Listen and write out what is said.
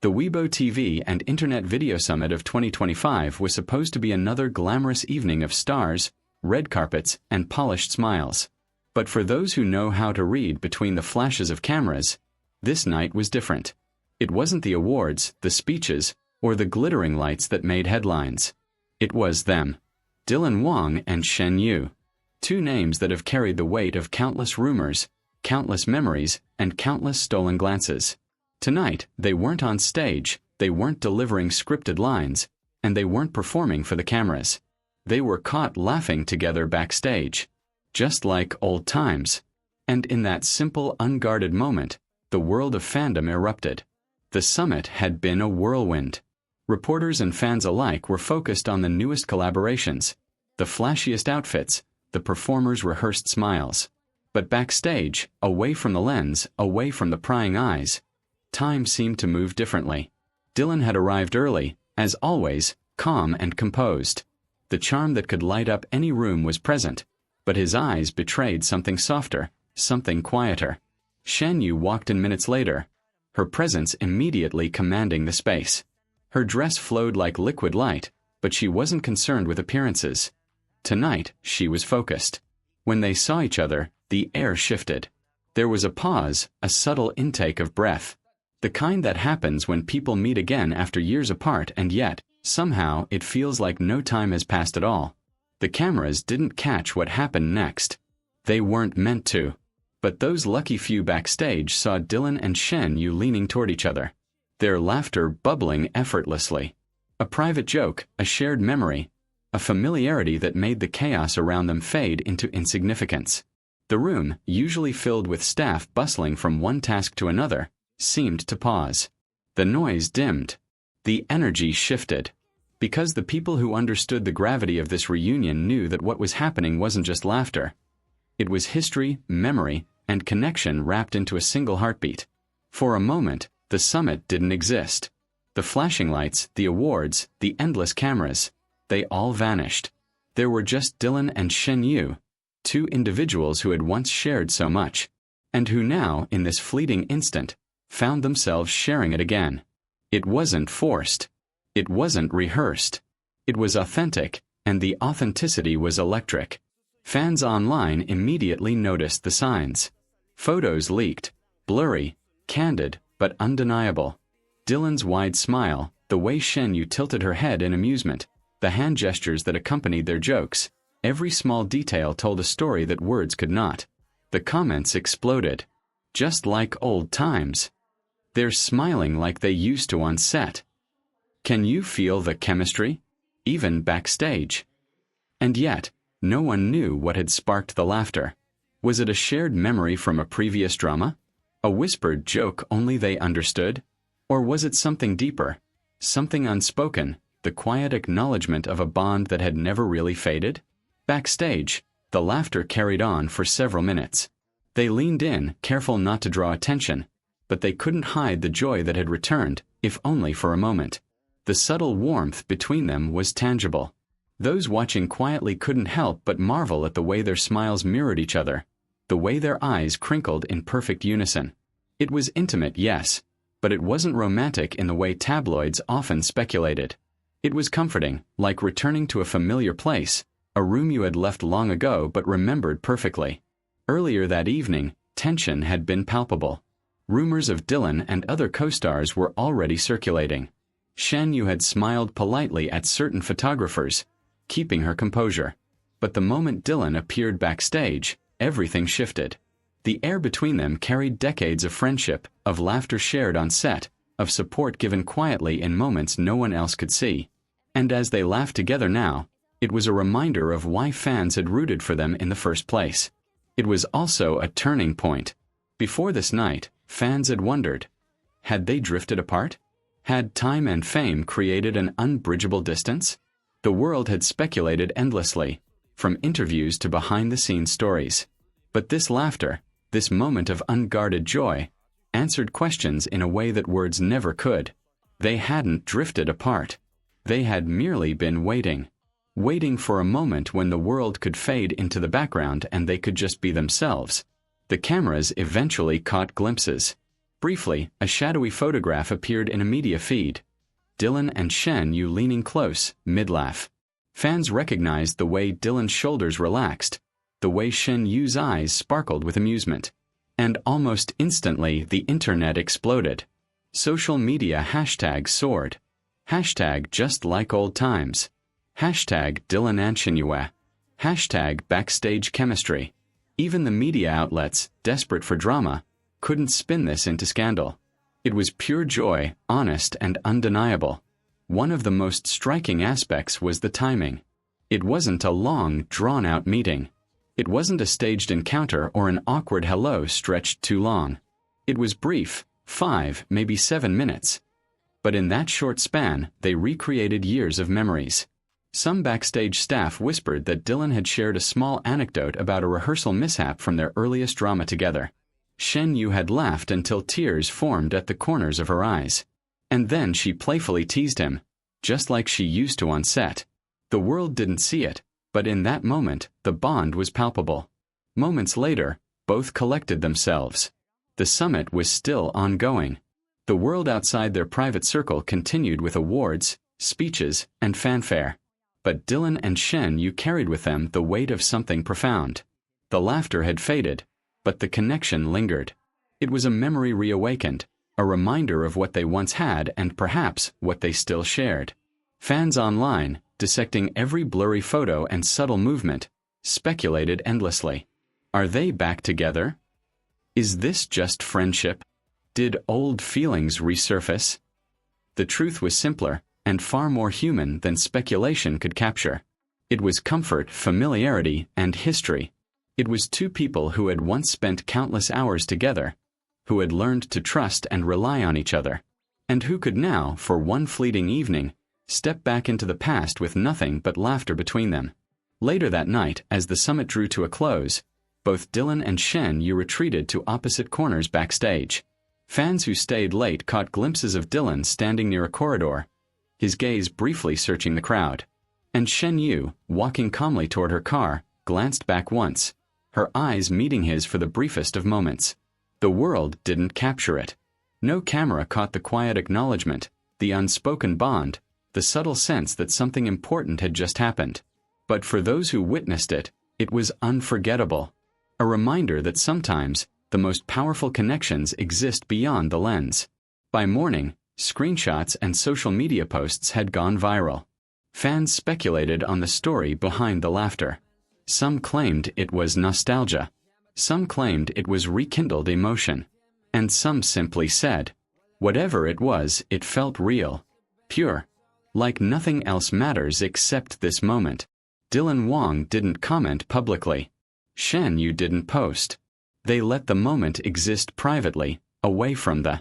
The Weibo TV and Internet Video Summit of 2025 was supposed to be another glamorous evening of stars, red carpets, and polished smiles. But for those who know how to read between the flashes of cameras, this night was different. It wasn't the awards, the speeches, or the glittering lights that made headlines. It was them. Wang and Shen Yue. Two names that have carried the weight of countless rumors, countless memories, and countless stolen glances. Tonight, they weren't on stage, they weren't delivering scripted lines, and they weren't performing for the cameras. They were caught laughing together backstage. Just like old times. And in that simple, unguarded moment, the world of fandom erupted. The summit had been a whirlwind. Reporters and fans alike were focused on the newest collaborations, the flashiest outfits, the performers' rehearsed smiles. But backstage, away from the lens, away from the prying eyes, time seemed to move differently. Dylan had arrived early, as always, calm and composed. The charm that could light up any room was present, but his eyes betrayed something softer, something quieter. Shen Yue walked in minutes later, her presence immediately commanding the space. Her dress flowed like liquid light, but she wasn't concerned with appearances. Tonight, she was focused. When they saw each other, the air shifted. There was a pause, a subtle intake of breath. The kind that happens when people meet again after years apart, and yet, somehow, it feels like no time has passed at all. The cameras didn't catch what happened next. They weren't meant to. But those lucky few backstage saw Dylan and Shen Yue leaning toward each other, their laughter bubbling effortlessly. A private joke, a shared memory, a familiarity that made the chaos around them fade into insignificance. The room, usually filled with staff bustling from one task to another, seemed to pause. The noise dimmed. The energy shifted. Because the people who understood the gravity of this reunion knew that what was happening wasn't just laughter. It was history, memory, and connection wrapped into a single heartbeat. For a moment, the summit didn't exist. The flashing lights, the awards, the endless cameras, they all vanished. There were just Dylan and Shen Yue, two individuals who had once shared so much, and who now, in this fleeting instant, found themselves sharing it again. It wasn't forced. It wasn't rehearsed. It was authentic, and the authenticity was electric. Fans online immediately noticed the signs. Photos leaked, blurry, candid, but undeniable. Dylan's wide smile, the way Shen Yue tilted her head in amusement, the hand gestures that accompanied their jokes, every small detail told a story that words could not. The comments exploded. Just like old times. They're smiling like they used to on set. Can you feel the chemistry? Even backstage. And yet, no one knew what had sparked the laughter. Was it a shared memory from a previous drama? A whispered joke only they understood? Or was it something deeper? Something unspoken, the quiet acknowledgement of a bond that had never really faded? Backstage, the laughter carried on for several minutes. They leaned in, careful not to draw attention, but they couldn't hide the joy that had returned, if only for a moment. The subtle warmth between them was tangible. Those watching quietly couldn't help but marvel at the way their smiles mirrored each other, the way their eyes crinkled in perfect unison. It was intimate, yes, but it wasn't romantic in the way tabloids often speculated. It was comforting, like returning to a familiar place, a room you had left long ago but remembered perfectly. Earlier that evening, tension had been palpable. Rumors of Dylan and other co-stars were already circulating. Shen Yue had smiled politely at certain photographers, keeping her composure. But the moment Dylan appeared backstage, everything shifted. The air between them carried decades of friendship, of laughter shared on set, of support given quietly in moments no one else could see. And as they laughed together now, it was a reminder of why fans had rooted for them in the first place. It was also a turning point. Before this night, fans had wondered, had they drifted apart? Had time and fame created an unbridgeable distance? The world had speculated endlessly, from interviews to behind-the-scenes stories. But this laughter, this moment of unguarded joy, answered questions in a way that words never could. They hadn't drifted apart. They had merely been waiting. Waiting for a moment when the world could fade into the background and they could just be themselves. The cameras eventually caught glimpses. Briefly, a shadowy photograph appeared in a media feed. Dylan and Shen Yue leaning close, mid-laugh. Fans recognized the way Dylan's shoulders relaxed, the way Shen Yue's eyes sparkled with amusement. And almost instantly, the internet exploded. Social media hashtags soared. Hashtag just like old times. Hashtag Dylan and Shen Yue. Hashtag Backstage chemistry. Even the media outlets, desperate for drama, couldn't spin this into scandal. It was pure joy, honest and undeniable. One of the most striking aspects was the timing. It wasn't a long, drawn-out meeting. It wasn't a staged encounter or an awkward hello stretched too long. It was brief, 5, maybe 7 minutes. But in that short span, they recreated years of memories. Some backstage staff whispered that Dylan had shared a small anecdote about a rehearsal mishap from their earliest drama together. Shen Yue had laughed until tears formed at the corners of her eyes. And then she playfully teased him, just like she used to on set. The world didn't see it, but in that moment, the bond was palpable. Moments later, both collected themselves. The summit was still ongoing. The world outside their private circle continued with awards, speeches, and fanfare. But Dylan and Shen Yue carried with them the weight of something profound. The laughter had faded, but the connection lingered. It was a memory reawakened, a reminder of what they once had and perhaps what they still shared. Fans online, dissecting every blurry photo and subtle movement, speculated endlessly. Are they back together? Is this just friendship? Did old feelings resurface? The truth was simpler and far more human than speculation could capture. It was comfort, familiarity, and history. It was two people who had once spent countless hours together, who had learned to trust and rely on each other, and who could now, for one fleeting evening, step back into the past with nothing but laughter between them. Later that night, as the summit drew to a close, both Dylan and Shen Yue retreated to opposite corners backstage. Fans who stayed late caught glimpses of Dylan standing near a corridor, his gaze briefly searching the crowd. And Shen Yue, walking calmly toward her car, glanced back once, her eyes meeting his for the briefest of moments. The world didn't capture it. No camera caught the quiet acknowledgement, the unspoken bond, the subtle sense that something important had just happened. But for those who witnessed it, it was unforgettable. A reminder that sometimes the most powerful connections exist beyond the lens. By morning, screenshots and social media posts had gone viral. Fans speculated on the story behind the laughter. Some claimed it was nostalgia. Some claimed it was rekindled emotion. And some simply said, whatever it was, it felt real, pure, like nothing else matters except this moment. Dylan Wang didn't comment publicly. Shen Yue didn't post. They let the moment exist privately, away from the